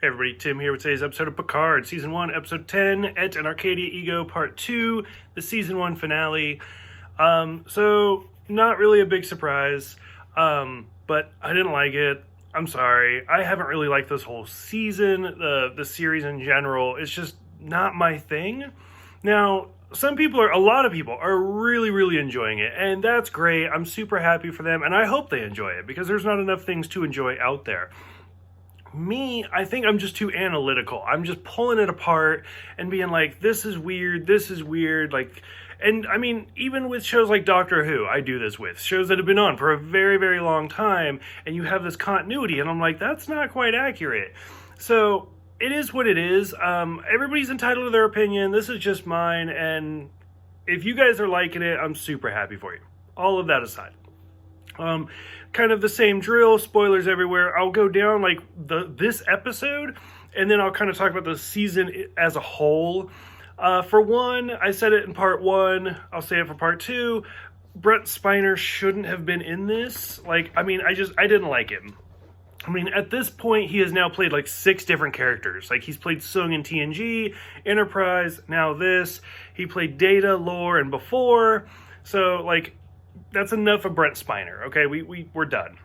Everybody, Tim here with today's episode of Picard, Season 1, Episode 10, at an Arcadia Ego, Part 2, the Season 1 finale. So, not really a big surprise, but I didn't like it. I'm sorry. I haven't really liked this whole season, the series in general. It's just not my thing. Now, a lot of people are really, really enjoying it, and that's great. I'm super happy for them, and I hope they enjoy it, because there's not enough things to enjoy out there. Me, I think I'm just too analytical. I'm just pulling it apart and being like, this is weird, like, and I mean, even with shows like Doctor Who, I do this with shows that have been on for a very, very long time, and you have this continuity, and I'm like, that's not quite accurate. So, it is what it is. Everybody's entitled to their opinion. This is just mine, and if you guys are liking it, I'm super happy for you. All of that aside. Kind of the same drill, spoilers everywhere. I'll go down like this episode, and then I'll kind of talk about the season as a whole. For one, I said it in part 1, I'll say it for part 2, Brent Spiner shouldn't have been in this. Like, I mean, I didn't like him. I mean, at this point, he has now played like 6 different characters. Like, he's played Sung in TNG, Enterprise, now this. He played Data, Lore, and before. So, like, that's enough of Brent Spiner, okay? We're done.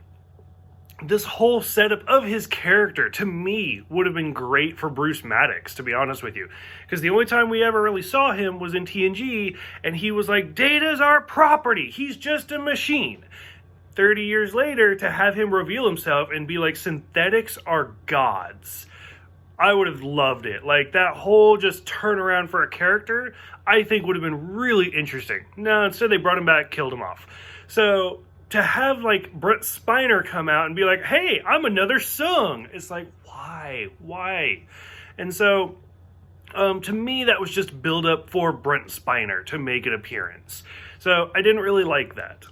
This whole setup of his character, to me, would have been great for Bruce Maddox, to be honest with you. Because the only time we ever really saw him was in TNG, and he was like, Data's our property, he's just a machine. 30 years later, to have him reveal himself and be like, synthetics are gods. I would have loved it. Like, that whole just turnaround for a character, I think would have been really interesting. No, instead they brought him back, killed him off. So, to have, like, Brent Spiner come out and be like, hey, I'm another Sung. It's like, why? And so, to me, that was just build up for Brent Spiner to make an appearance. So, I didn't really like that.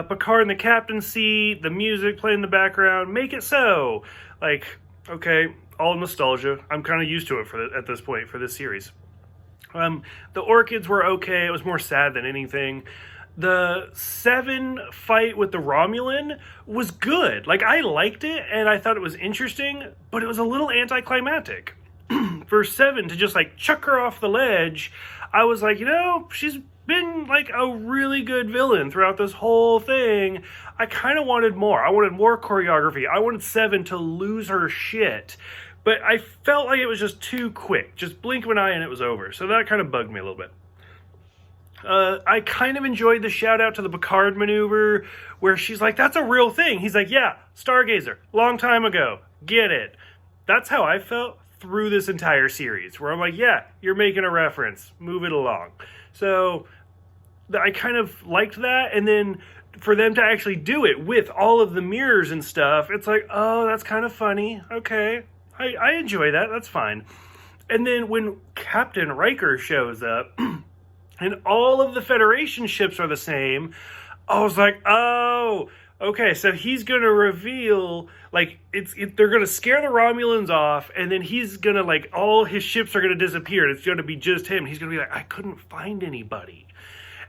Picard in the captain's seat, the music playing in the background, make it so. Like, okay, all nostalgia. I'm kind of used to it at this point for this series. The Orchids were okay. It was more sad than anything. The 7 fight with the Romulan was good. Like, I liked it, and I thought it was interesting, but it was a little anticlimactic. For 7 to just, like, chuck her off the ledge, I was like, she's been, like, a really good villain throughout this whole thing. I kind of wanted more. I wanted more choreography. I wanted 7 to lose her shit. But I felt like it was just too quick. Just blink of an eye and it was over. So that kind of bugged me a little bit. I kind of enjoyed the shout out to the Picard maneuver where she's like, that's a real thing. He's like, yeah, Stargazer, long time ago. Get it. That's how I felt through this entire series, where I'm like, yeah, you're making a reference. Move it along. So I kind of liked that. And then for them to actually do it with all of the mirrors and stuff, it's like, oh, that's kind of funny. Okay. I enjoy that. That's fine. And then when Captain Riker shows up and all of the Federation ships are the same, I was like, oh, okay. So he's going to reveal, like, they're going to scare the Romulans off, and then he's going to, like, all his ships are going to disappear, and it's going to be just him. He's going to be like, I couldn't find anybody.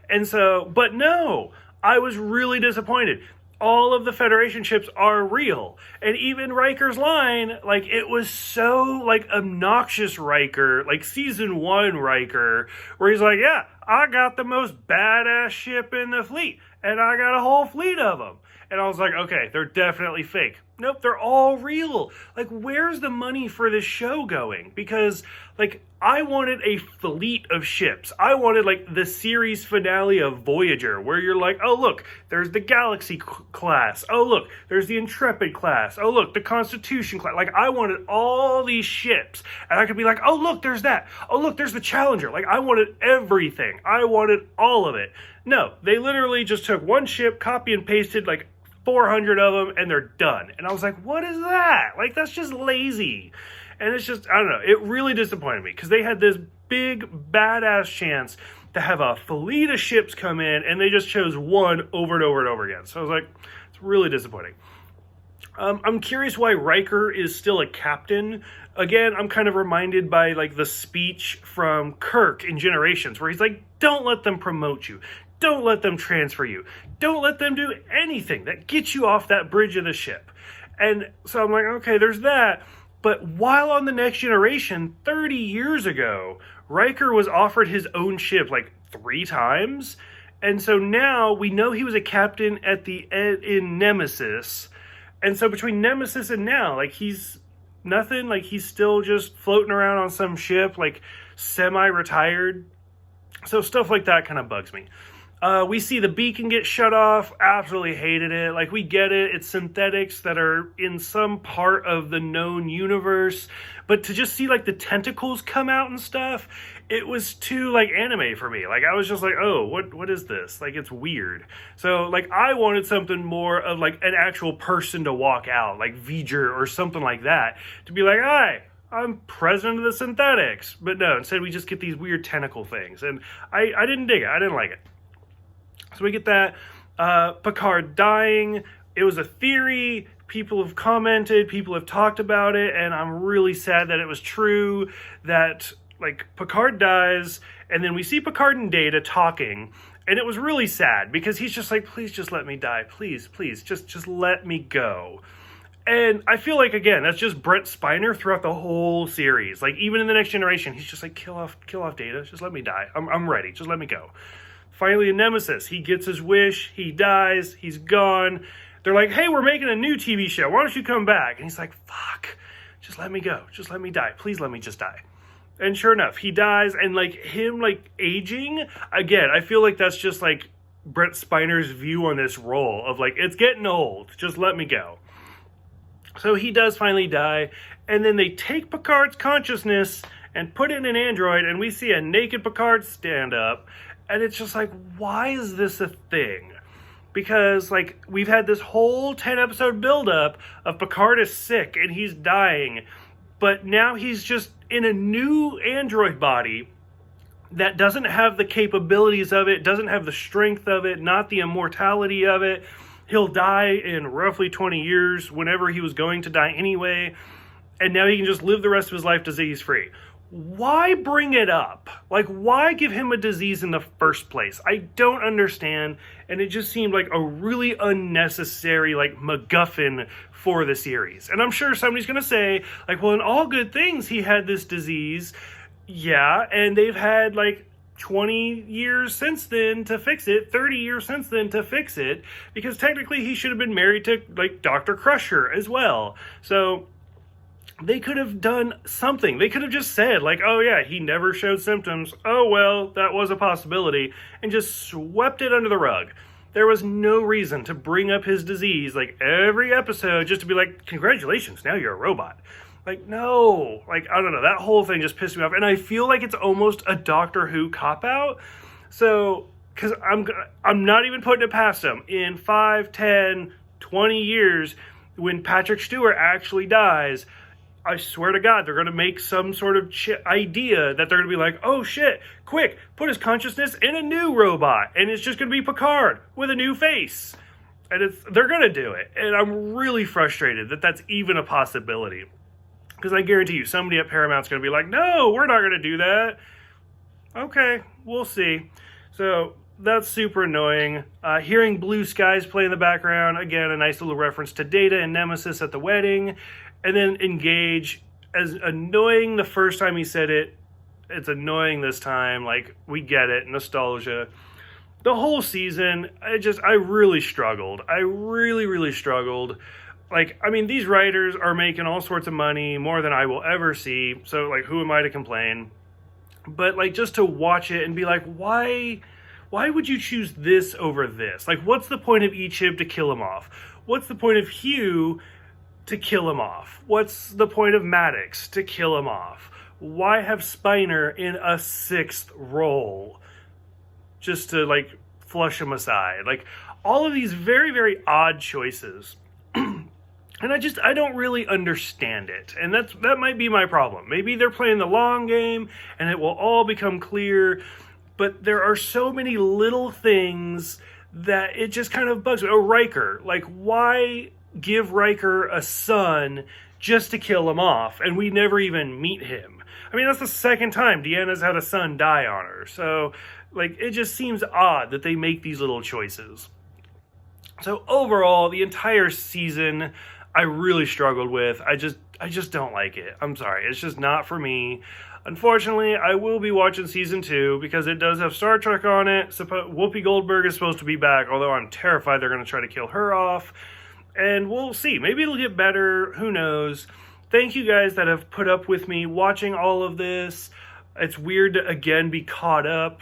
And so, but no, I was really disappointed. All of the Federation ships are real. And even Riker's line, like, it was so, like, obnoxious Riker, like, Season 1 Riker, where he's like, yeah, I got the most badass ship in the fleet, and I got a whole fleet of them. And I was like, okay, they're definitely fake. Nope, they're all real. Like, where's the money for this show going? Because, like, I wanted a fleet of ships. I wanted, like, the series finale of Voyager, where you're like, oh, look, there's the Galaxy class. Oh, look, there's the Intrepid class. Oh, look, the Constitution class. Like, I wanted all these ships. And I could be like, oh, look, there's that. Oh, look, there's the Challenger. Like, I wanted everything. I wanted all of it. No, they literally just took one ship, copy and pasted, like, 400 of them, and they're done. And I was like, what is that? Like, that's just lazy. And it's just, I don't know, it really disappointed me, because they had this big, badass chance to have a fleet of ships come in, and they just chose one over and over and over again. So I was like, it's really disappointing. I'm curious why Riker is still a captain. Again, I'm kind of reminded by, like, the speech from Kirk in Generations, where he's like, don't let them promote you. Don't let them transfer you. Don't let them do anything that gets you off that bridge of the ship. And so I'm like, okay, there's that. But while on the Next Generation, 30 years ago, Riker was offered his own ship like 3 times. And so now we know he was a captain at the end in Nemesis. And so between Nemesis and now, like, he's nothing. Like, he's still just floating around on some ship, like, semi-retired. So stuff like that kind of bugs me. We see the beacon get shut off. Absolutely hated it. Like, we get it. It's synthetics that are in some part of the known universe. But to just see, like, the tentacles come out and stuff, it was too, like, anime for me. Like, I was just like, oh, what is this? Like, it's weird. So, like, I wanted something more of, like, an actual person to walk out, like V'ger or something like that, to be like, hi, I'm president of the synthetics. But no, instead we just get these weird tentacle things. And I didn't dig it. I didn't like it. So we get that. Picard dying. It was a theory. People have commented. People have talked about it. And I'm really sad that it was true. That, like, Picard dies. And then we see Picard and Data talking. And it was really sad. Because he's just like, please just let me die. Please, please. Just let me go. And I feel like, again, that's just Brent Spiner throughout the whole series. Like, even in the Next Generation, he's just like, kill off Data. Just let me die. I'm ready. Just let me go. Finally, in Nemesis, he gets his wish. He dies. He's gone. They're like, hey, we're making a new TV show. Why don't you come back? And he's like, fuck. Just let me go. Just let me die. Please let me just die. And sure enough, he dies. And, like, him, like, aging, again, I feel like that's just, like, Brent Spiner's view on this role of, like, it's getting old. Just let me go. So he does finally die. And then they take Picard's consciousness and put it in an android. And we see a naked Picard stand up. And it's just like, why is this a thing? Because, like, we've had this whole 10-episode buildup of Picard is sick and he's dying. But now he's just in a new android body that doesn't have the capabilities of it, doesn't have the strength of it, not the immortality of it. He'll die in roughly 20 years, whenever he was going to die anyway. And now he can just live the rest of his life disease-free. Why bring it up? Like, why give him a disease in the first place? I don't understand, and it just seemed like a really unnecessary, like, MacGuffin for the series. And I'm sure somebody's going to say, like, well, in all good things, he had this disease. Yeah, and they've had, like, 20 years since then to fix it, 30 years since then to fix it, because technically he should have been married to, like, Dr. Crusher as well. So they could have done something. They could have just said, like, oh yeah, he never showed symptoms. Oh well, that was a possibility. And just swept it under the rug. There was no reason to bring up his disease, like, every episode just to be like, congratulations, now you're a robot. Like, no. Like, I don't know. That whole thing just pissed me off. And I feel like it's almost a Doctor Who cop-out. So, because I'm not even putting it past them. In 5, 10, 20 years, when Patrick Stewart actually dies, I swear to God, they're going to make some sort of idea that they're going to be like, oh shit, quick, put his consciousness in a new robot. And it's just going to be Picard with a new face. And they're going to do it. And I'm really frustrated that that's even a possibility. Because I guarantee you, somebody at Paramount's going to be like, no, we're not going to do that. Okay, we'll see. So that's super annoying. Hearing Blue Skies play in the background, again, a nice little reference to Data and Nemesis at the wedding. And then Engage, as annoying the first time he said it, it's annoying this time. Like, we get it, nostalgia. The whole season, I really struggled. I really, really struggled. Like, I mean, these writers are making all sorts of money, more than I will ever see. So, like, who am I to complain? But, like, just to watch it and be like, why would you choose this over this? Like, what's the point of Ichib to kill him off? What's the point of Hugh to kill him off? What's the point of Maddox to kill him off? Why have Spiner in a 6th role? Just to, like, flush him aside. Like, all of these very, very odd choices. And I don't really understand it. And that might be my problem. Maybe they're playing the long game and it will all become clear. But there are so many little things that it just kind of bugs me. Oh, Riker. Like, why give Riker a son just to kill him off? And we never even meet him. I mean, that's the second time Deanna's had a son die on her. So, like, it just seems odd that they make these little choices. So overall, the entire season, I really struggled with. just don't like it. I'm sorry. It's just not for me. Unfortunately, I will be watching season 2 because it does have Star Trek on it. Whoopi Goldberg is supposed to be back, although I'm terrified they're going to try to kill her off. And we'll see. Maybe it'll get better. Who knows? Thank you guys that have put up with me watching all of this. It's weird to, again, be caught up.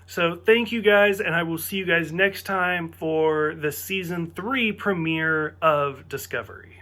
So thank you guys, and I will see you guys next time for the Season 3 premiere of Discovery.